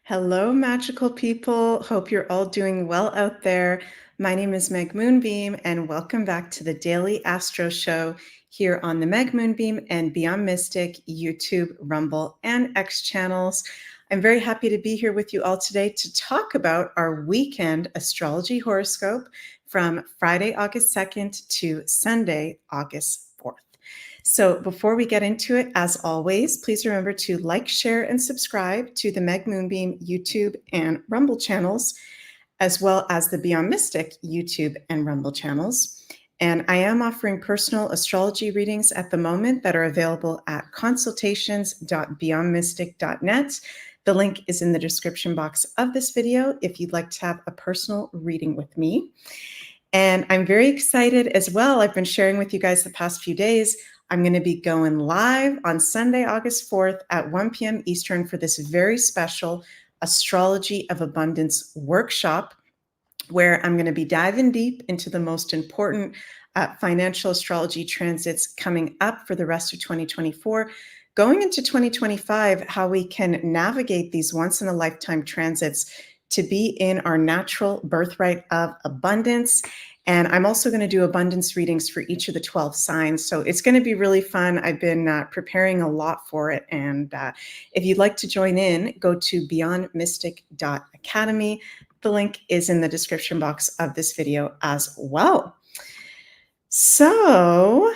Hello, magical people. Hope you're all doing well out there. My name is Meg Moonbeam, and welcome back to the Daily Astro Show here on the Meg Moonbeam and Beyond Mystic YouTube, Rumble, and X channels. I'm very happy to be here with you all today to talk about our weekend astrology horoscope from Friday, August 2nd to Sunday, August 4th. So before we get into it, as always, please remember to like, share, and subscribe to the Meg Moonbeam YouTube and Rumble channels, as well as the Beyond Mystic YouTube and Rumble channels. And I am offering personal astrology readings at the moment that are available at consultations.beyondmystic.net. The link is in the description box of this video if you'd like to have a personal reading with me. And I'm very excited as well. I've been sharing with you guys the past few days. I'm going to be going live on Sunday, August 4th at 1 p.m. Eastern for this very special Astrology of Abundance workshop, where I'm going to be diving deep into the most important financial astrology transits coming up for the rest of 2024. Going into 2025, how we can navigate these once-in-a-lifetime transits to be in our natural birthright of abundance. And I'm also going to do abundance readings for each of the 12 signs. So it's going to be really fun. I've been preparing a lot for it. And if you'd like to join in, go to beyondmystic.academy. The link is in the description box of this video as well. So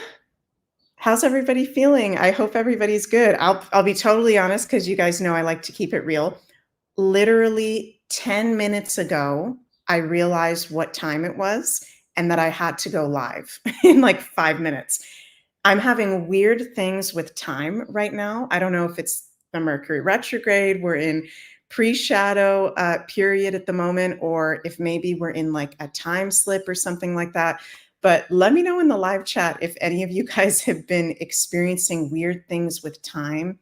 how's everybody feeling? I hope everybody's good. I'll be totally honest, because you guys know I like to keep it real. Literally 10 minutes ago, I realized what time it was and that I had to go live in like 5 minutes. I'm having weird things with time right now. I don't know if it's the Mercury retrograde, we're in pre-shadow period at the moment, or if maybe we're in like a time slip or something like that. But let me know in the live chat if any of you guys have been experiencing weird things with time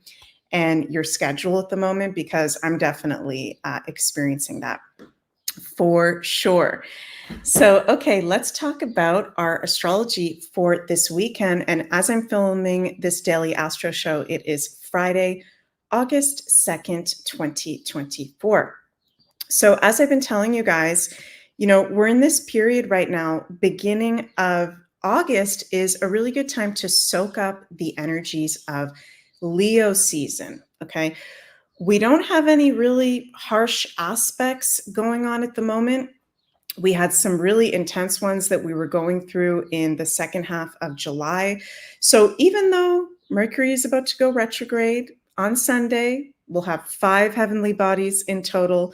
and your schedule at the moment, because I'm definitely experiencing that for sure. So, okay, let's talk about our astrology for this weekend. And as I'm filming this Daily Astro Show, it is Friday, August 2nd, 2024. So as I've been telling you guys, we're in this period right now. Beginning of August is a really good time to soak up the energies of Leo season, okay? We don't have any really harsh aspects going on at the moment. We had some really intense ones that we were going through in the second half of July. So even though Mercury is about to go retrograde on Sunday, we'll have 5 heavenly bodies in total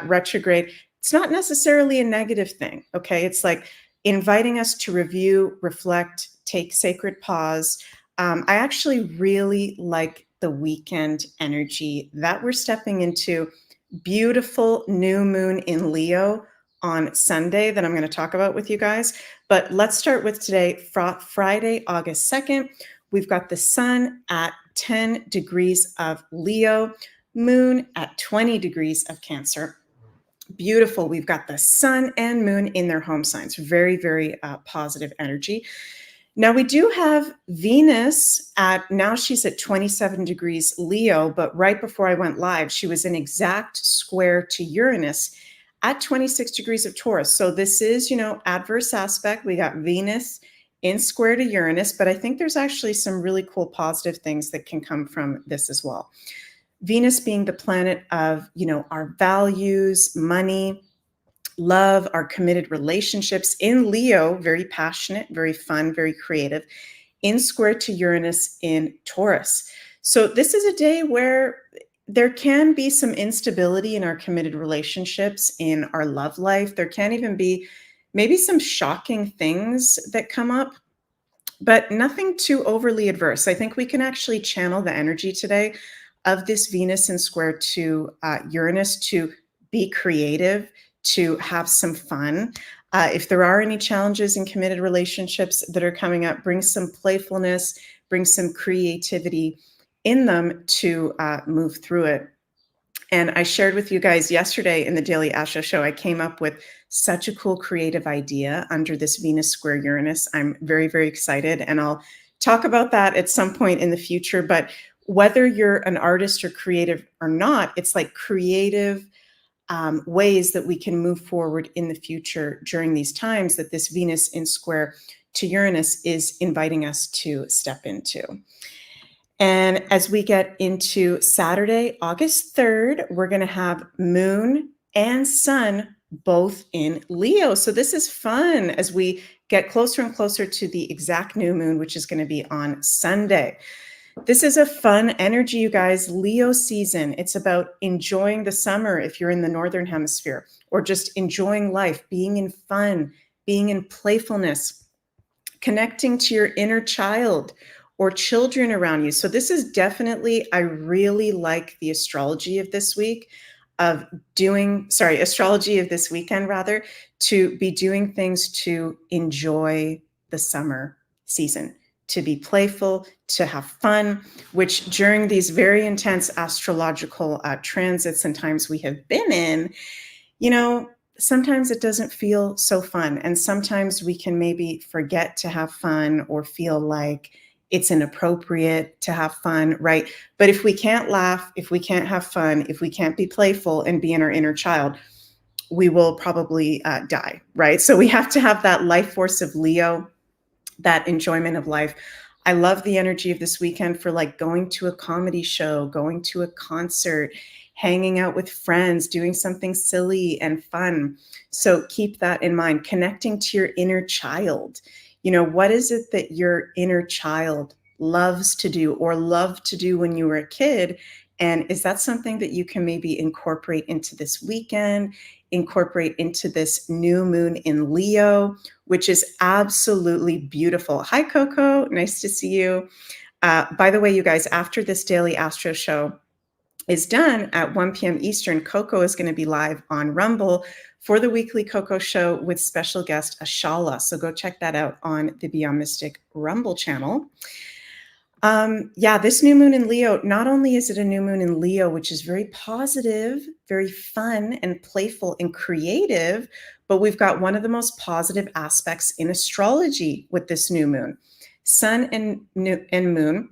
retrograde. It's not necessarily a negative thing, okay? It's like inviting us to review, reflect, take sacred pause. I actually really like the weekend energy that we're stepping into. Beautiful new moon in Leo on Sunday that I'm going to talk about with you guys. But let's start with today, Friday, August 2nd. We've got the sun at 10 degrees of Leo, moon at 20 degrees of Cancer. Beautiful. We've got the sun and moon in their home signs. Very, very positive energy. Now we do have Venus now she's at 27 degrees Leo, but right before I went live, she was in exact square to Uranus at 26 degrees of Taurus. So this is, adverse aspect. We got Venus in square to Uranus, but I think there's actually some really cool positive things that can come from this as well. Venus being the planet of, our values, money, love, our committed relationships in Leo, very passionate, very fun, very creative, in square to Uranus in Taurus. So this is a day where there can be some instability in our committed relationships, in our love life. There can even be maybe some shocking things that come up, but nothing too overly adverse. I think we can actually channel the energy today of this Venus in square to Uranus to be creative, to have some fun. If there are any challenges in committed relationships that are coming up, bring some playfulness, bring some creativity in them to move through it. And I shared with you guys yesterday in the Daily Astro Show, I came up with such a cool creative idea under this Venus square Uranus. I'm very, very excited, and I'll talk about that at some point in the future. But whether you're an artist or creative or not, it's like creative ways that we can move forward in the future during these times that this Venus in square to Uranus is inviting us to step into. And as we get into Saturday, August 3rd, we're going to have Moon and Sun both in Leo. So this is fun as we get closer and closer to the exact new moon, which is going to be on Sunday. This is a fun energy, you guys. Leo season. It's about enjoying the summer if you're in the Northern Hemisphere, or just enjoying life, being in fun, being in playfulness, connecting to your inner child or children around you. So this is definitely, I really like the astrology of this week astrology of this weekend rather, to be doing things to enjoy the summer season, to be playful, to have fun, which during these very intense astrological transits and times we have been in, sometimes it doesn't feel so fun. And sometimes we can maybe forget to have fun or feel like it's inappropriate to have fun, right? But if we can't laugh, if we can't have fun, if we can't be playful and be in our inner child, we will probably die, right? So we have to have that life force of Leo, that enjoyment of life. I love the energy of this weekend for like going to a comedy show, going to a concert, hanging out with friends, doing something silly and fun. So keep that in mind, connecting to your inner child. What is it that your inner child loves to do or loved to do when you were a kid? And is that something that you can maybe incorporate into this weekend, incorporate into this new moon in Leo, which is absolutely beautiful. Hi, Coco. Nice to see you. By the way, you guys, after this Daily Astro Show is done at 1 p.m. Eastern, Coco is going to be live on Rumble for the weekly Coco Show with special guest Ashala. So go check that out on the Beyond Mystic Rumble channel. This new moon in Leo, not only is it a new moon in Leo, which is very positive, very fun and playful and creative, but we've got one of the most positive aspects in astrology with this new moon. Sun and moon,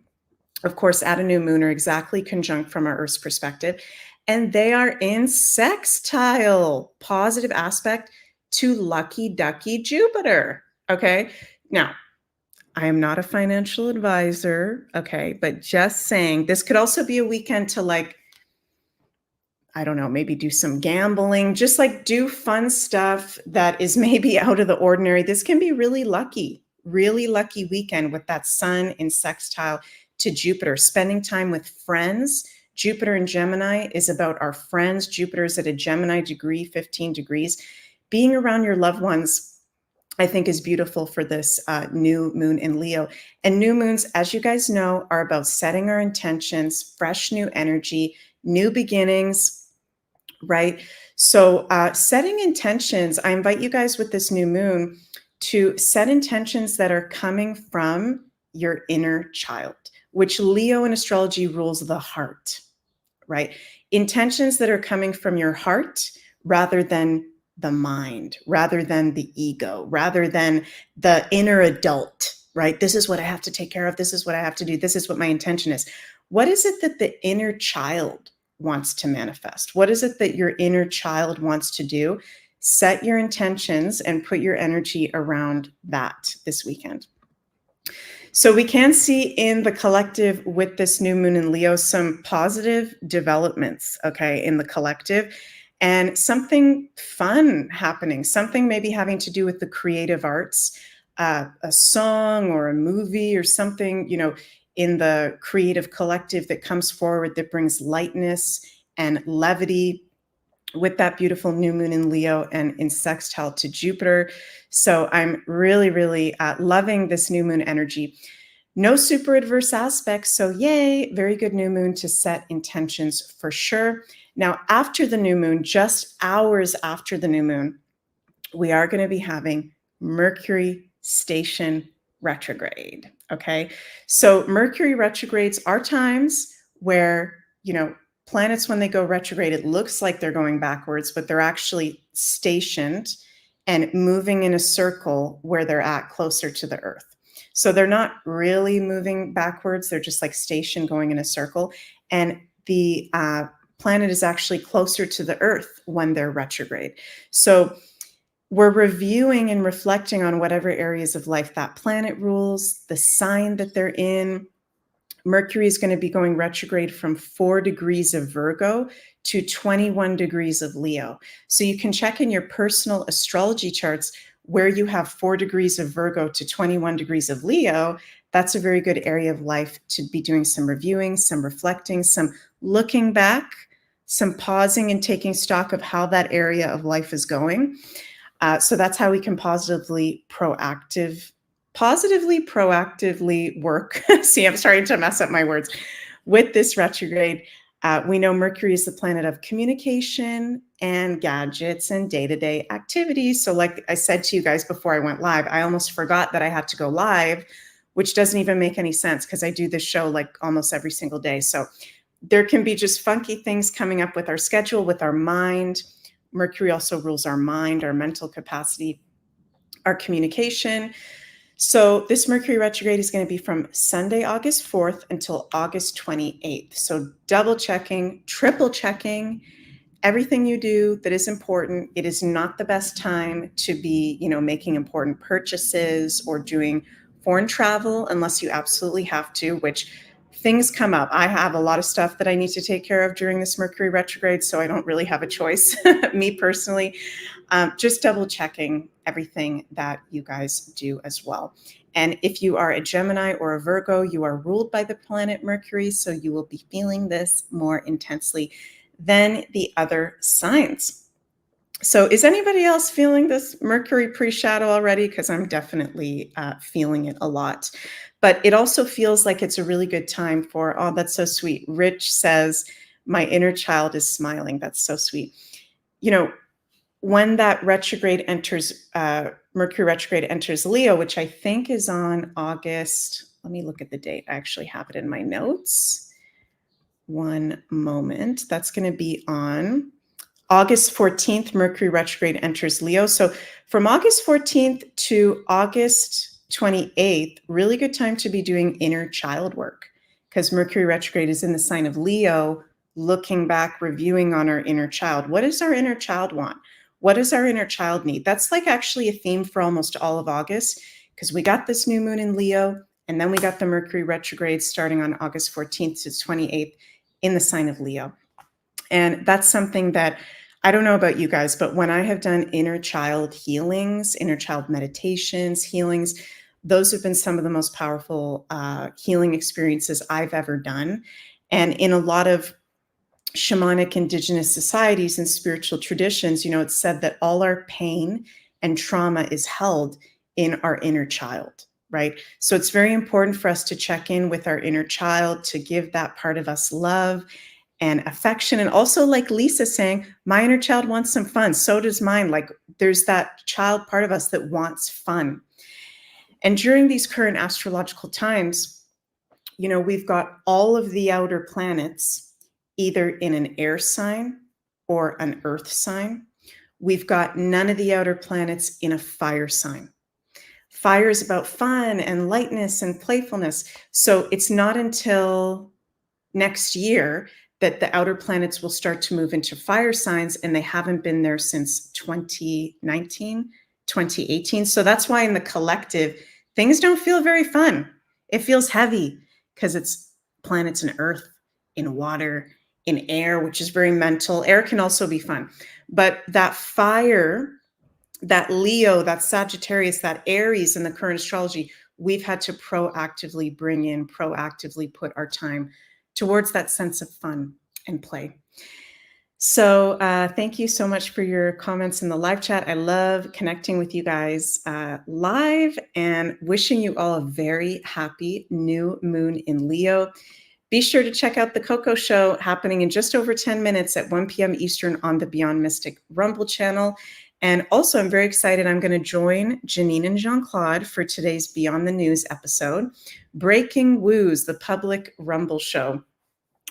of course, at a new moon are exactly conjunct from our Earth's perspective, and they are in sextile, positive aspect to lucky ducky Jupiter. Okay. Now, I am not a financial advisor, okay, but just saying, this could also be a weekend to maybe do some gambling, just like do fun stuff that is maybe out of the ordinary. This can be really lucky weekend with that Sun in sextile to Jupiter, spending time with friends. Jupiter in Gemini is about our friends. Jupiter is at a Gemini degree, 15 degrees. Being around your loved ones, I think, is beautiful for this new moon in Leo. And new moons, as you guys know, are about setting our intentions, fresh new energy, new beginnings, right? So setting intentions, I invite you guys with this new moon to set intentions that are coming from your inner child, which Leo in astrology rules the heart, right? Intentions that are coming from your heart rather than the mind, rather than the ego, rather than the inner adult, right? This is what I have to take care of. This is what I have to do. This is what my intention is. What is it that the inner child wants to manifest? What is it that your inner child wants to do? Set your intentions and put your energy around that this weekend. So we can see in the collective with this new moon in Leo some positive developments, okay, in the collective, and something fun happening, something maybe having to do with the creative arts, a song or a movie or something, in the creative collective that comes forward that brings lightness and levity with that beautiful new moon in Leo and in sextile to Jupiter. So I'm really, really loving this new moon energy. No super adverse aspects. So yay, very good new moon to set intentions for sure. Now, after the new moon, just hours after the new moon, we are going to be having Mercury station retrograde. Okay. So Mercury retrogrades are times where, planets, when they go retrograde, it looks like they're going backwards, but they're actually stationed and moving in a circle where they're at closer to the Earth. So they're not really moving backwards. They're just like stationed going in a circle. And the planet is actually closer to the Earth when they're retrograde. So we're reviewing and reflecting on whatever areas of life that planet rules, the sign that they're in. Mercury is going to be going retrograde from 4 degrees of Virgo to 21 degrees of Leo. So you can check in your personal astrology charts where you have 4 degrees of Virgo to 21 degrees of Leo. That's a very good area of life to be doing some reviewing, some reflecting, some looking back, some pausing and taking stock of how that area of life is going. So that's how we can positively proactively work. See, I'm starting to mess up my words with this retrograde. We know Mercury is the planet of communication and gadgets and day-to-day activities. So like I said to you guys before I went live, I almost forgot that I had to go live, which doesn't even make any sense because I do this show like almost every single day. So there can be just funky things coming up with our schedule, with our mind. Mercury also rules our mind, our mental capacity, our communication. So this Mercury retrograde is going to be from Sunday, August 4th until August 28th. So double checking, triple checking everything you do that is important. It is not the best time to be, making important purchases or doing foreign travel unless you absolutely have to, which things come up. I have a lot of stuff that I need to take care of during this Mercury retrograde, so I don't really have a choice, me personally. Just double checking everything that you guys do as well. And if you are a Gemini or a Virgo, you are ruled by the planet Mercury, so you will be feeling this more intensely than the other signs. So is anybody else feeling this Mercury pre-shadow already? Because I'm definitely feeling it a lot. But it also feels like it's a really good time for, oh, that's so sweet. Rich says, my inner child is smiling. That's so sweet. When that retrograde enters, Mercury retrograde enters Leo, which I think is on August. Let me look at the date. I actually have it in my notes. One moment. That's going to be on August 14th, Mercury retrograde enters Leo. So from August 14th to August 28th, really good time to be doing inner child work because Mercury retrograde is in the sign of Leo, looking back, reviewing on our inner child. What does our inner child want? What does our inner child need? That's like actually a theme for almost all of August because we got this new moon in Leo and then we got the Mercury retrograde starting on August 14th to 28th in the sign of Leo. And that's something that I don't know about you guys, but when I have done inner child healings, inner child meditations, healings, those have been some of the most powerful healing experiences I've ever done. And in a lot of shamanic indigenous societies and spiritual traditions, it's said that all our pain and trauma is held in our inner child, right? So it's very important for us to check in with our inner child, to give that part of us love and affection. And also, like Lisa saying, my inner child wants some fun. So does mine. Like there's that child part of us that wants fun. And during these current astrological times, we've got all of the outer planets either in an air sign or an earth sign. We've got none of the outer planets in a fire sign. Fire is about fun and lightness and playfulness. So it's not until next year that the outer planets will start to move into fire signs, and they haven't been there since 2019, 2018. So that's why in the collective, things don't feel very fun. It feels heavy because it's planets in earth, in water, in air, which is very mental. Air can also be fun. But that fire, that Leo, that Sagittarius, that Aries in the current astrology, we've had to proactively bring in, proactively put our time towards that sense of fun and play. So thank you so much for your comments in the live chat. I love connecting with you guys live and wishing you all a very happy new moon in Leo. Be sure to check out the Coco Show happening in just over 10 minutes at 1 p.m. Eastern on the Beyond Mystic Rumble channel. And also, I'm very excited. I'm going to join Janine and Jean-Claude for today's Beyond the News episode, Breaking Woos, the public Rumble show,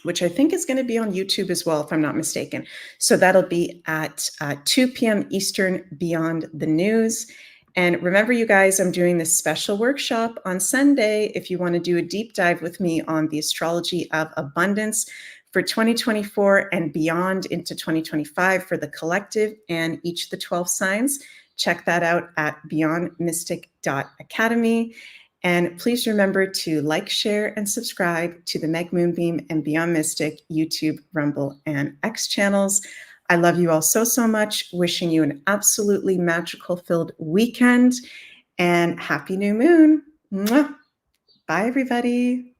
which I think is going to be on YouTube as well, if I'm not mistaken. So that'll be at 2 p.m. Eastern, Beyond the News. And remember, you guys, I'm doing this special workshop on Sunday if you want to do a deep dive with me on the astrology of abundance for 2024 and beyond into 2025 for the collective and each of the 12 signs. Check that out at beyondmystic.academy. And please remember to like, share, and subscribe to the Meg Moonbeam and Beyond Mystic YouTube, Rumble, and X channels. I love you all so, so much. Wishing you an absolutely magical filled weekend and happy new moon. Mwah. Bye, everybody.